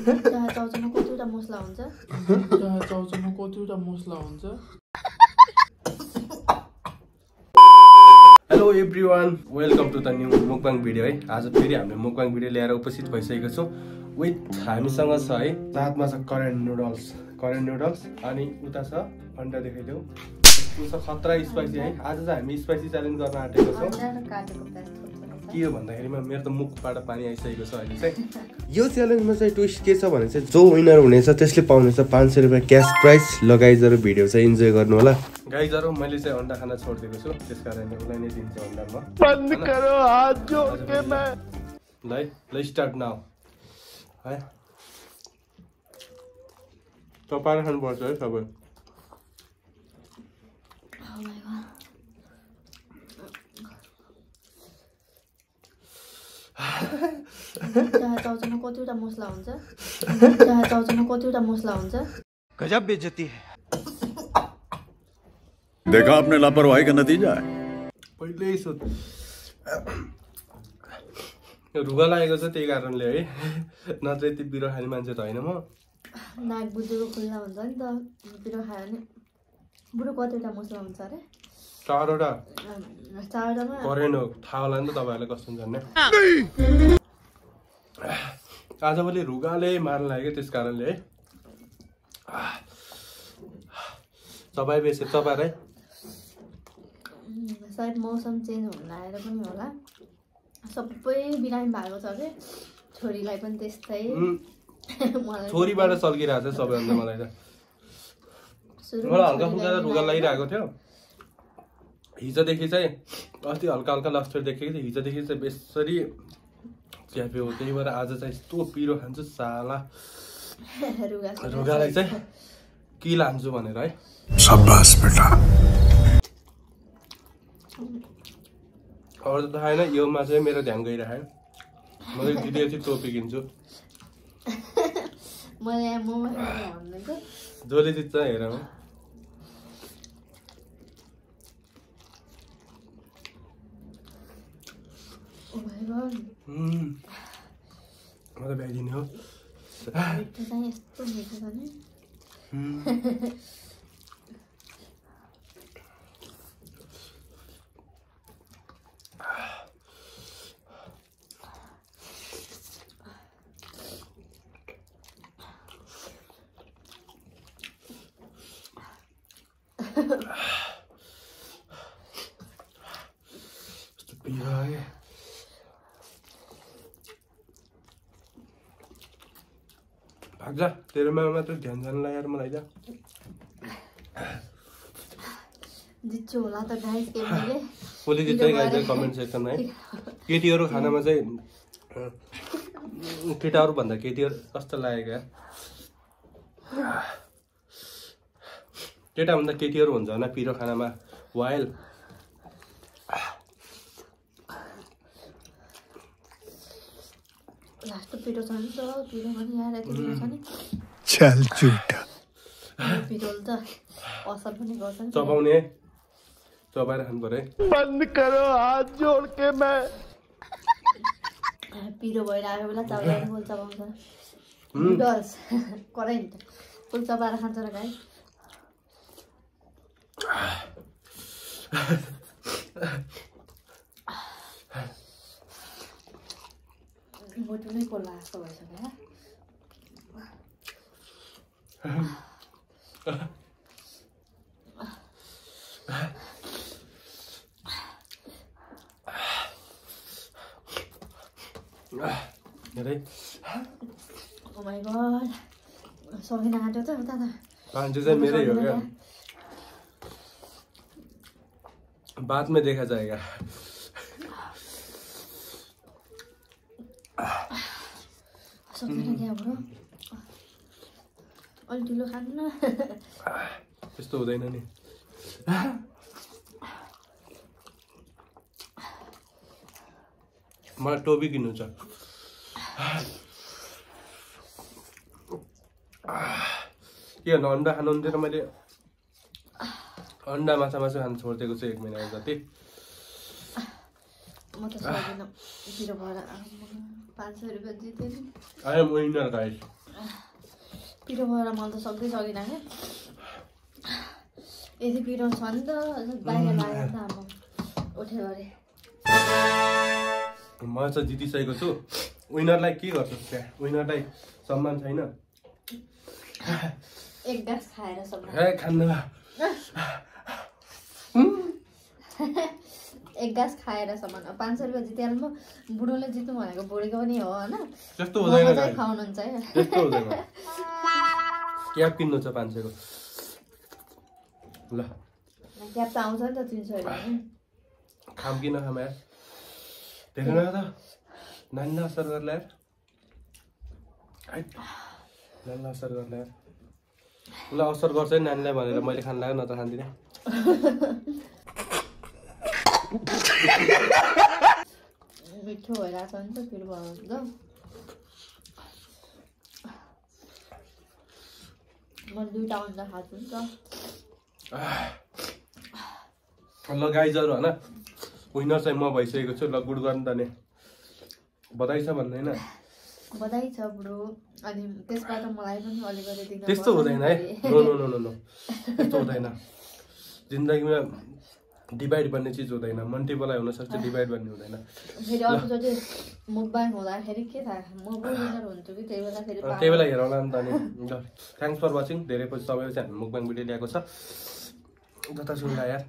चाउचाउमा कतिवटा मसला हुन्छ hello everyone, welcome to the new mukbang video है। आज फेरि हामीले मुकबाङ भिडियो ल्याएर उपस्थित भइसकेको छौँ। विथ हामीसँग छ है, साथमा छ करेन्ट नुडल्स अनि उता छ अन्डा देखाइदेऊ। उता खतरा स्पाइसी है। आज चाहिँ हामी स्पाइसी च्यालेन्ज गर्न आँटेको छौँ। के हो भन्दाखेरिमा मेरो त मुखबाट पानी आइसकेको छ अहिले चाहिँ। यो च्यालेन्जमा चाहिँ ट्विस्ट के छ भने चाहिँ जो विनर हुनेछ त्यसले पाउनेछ 500 रुपियाँ क्यास प्राइज। ल गाइजहरु भिडियो चाहिँ इन्जोय गर्नु होला। गाइजहरु मैले चाहिँ अन्डा खान छोडिदिएको छु, त्यसकारणले उसलाई नै दिन्छु अन्डा म। बन्द गरो हात जोड के मैं। ल स्टार्ट नाउ है। तपाईले खानु पर्छ है सबै। चाउचाउमा कतिवटा मसला हुन्छ गजब बेइज्जती है। देखा आपने लापरवाही का नतीजा है। पहिले रुगा लागेको छ त्यही कारणले है, नत्र यति बिरो खाने मान्छे त होइन म। नाक बुद्धुको खुल्ला हुन्छ नि त, बिरो खायो भने। बुढो कतिवटा मसला हुन्छ अरे? 4वटा। 4वटामा करेन्ट हो, थाहा होला नि त तपाईहरुलाई कस्तो हुन्छ भन्ने। आजभोलि रुगाले मार्न लाग्यो त्यस कारणले है। तपाईँ बेसे तपाईहरु है। सायद मौसम चेन्ज हुन लागेर पनि होला, सबै बिरामी भएको छ के। छोरीलाई पनि त्यस्तै। छोरीबाट सल्किरहेको छ सबैभन्दा मलाई त। मलाई हल्का फुल्का रुगा लागिरहेको थियो हिजोदेखि चाहिँ। अस्ति हल्का हल्का लस्टर देखेको थियो, हिजोदेखि चाहिँ बेसरी च्याप्यो। त्यही भएर आज चाहिँ यस्तो पिरो खान्छु साला। रुगालाई चाहिँ के लान्छु भनेर है। शाबाश बेटा। अरू त थाहा छैन, योमा चाहिँ मेरो ध्यान गइरहेको। म चाहिँ दिदी चाहिँ टोपी किन्छु। जसले जित्छ हेर। मलाई भ्याइदिने हो। भाग्जा तेरोमा मात्र ध्यान जान लाग्यो मलाई त। जित्छु होला त गाइस के मैले। कसले जित्छ गाइस कमेन्ट सेक्सनमा है। केटीहरु खानामा चाहिँ केटाहरु भन्दा केटीहरु कस्तो लागेको यार। केटा भन्दा केटीहरु हुन्छ हैन पिरो खानामा वाइल। लास्ट पिरो छ नि त, पिरो पनि यार यति पिरो छ नि। चल झूठा। पिरो त असर पनि गर्छ नि। चबाउने चबाएर खानु पर्यो है। बंद करो हाथ जोड़ के मैं। पिरो भइरहेको बेला चबाएर फुल चबाउँछ। नुडल्स करेन्ट फुल चबाएर खान्छ र गाइस। मुटु नै पोल्ला जस्तो भइसक्यो। ओ माय गॉड, सकिन आँट्यो त उता त। मान्छे चाहिँ मेरै हो क्या। बाद में देखा जाएगा। सकिन क्या ब्रो, अलि ढिलो खानु न। त्यस्तो हुँदैन नि। मलाई टोपी किन्नु छ। के भन्नु, अन्डा खानु हुन्थ्यो र मैले अन्डा माछा खानु छोडिदिएको छु 1 महिना जति। म त सक्दिनँ पिरो भएर 500 रुपैयाँ जितेँ नि। I am winner guys. पिरो भएर मैले त सक्दै सकिनँ क्या यति पिरो छ नि त बाहिर लाग्यो नि त अब उठ्यो अरे म चाहिँ जितिसकेको छु विनरलाई के गर्छु त्यहाँ विनरलाई सम्मान छैन एक गाँस खाएर सम्मान खान्न एक गाँस खाएर सम्मान 500 रुपियाँ जितिहाल्नु बुढोले जित्नु भनेको बुढीको पनि हो होइन त्यस्तो हुँदैन चाहिँ खाउनुहुन्छ है त्यस्तो हुँदैन क्याप किन्नु छ 500 को ल क्याप त आउँछ नि त 300 रुपियाँ खाम किन खाम यार धेरै न त नानी असर गर्ला यार नानी असर गर्ला यार ल असर गर्छ नि नानीलाई भनेर मैले खान लाग्यो न त खान्दिनँ मिठो भइरहेको छ नि त फेरि भयो म 2टा अन्डा खान्छु नि त ल गाइजहरू होइन विनर चाहिँ म भइसकेको छु ल गुड गर्नु त नि बधाई छ भन्नु होइन बधाई छ ब्रो अनि त्यसबाट मलाई पनि अलिकति दिन त्यस्तो हुँदैन है no no no no no त्यस्तो हुँदैन जिन्दगीमा डिभाइड भन्ने चिज हुँदैन मल्टिपल हुन सक्छ डिभाइड भन्ने हुँदैन फेरि अर्कोचोटि मुकबाङ हुँदाखेरि के थाहा म विनर हुन्छु कि त्यही बेला फेरि त्यही बेला हेरौँला नि त नि ल थ्याङ्क्स फर वाचिङ धेरै पछि सबैले चाहिँ हामी मुकबाङ भिडियो ल्याएको छ जता सुन्दा यार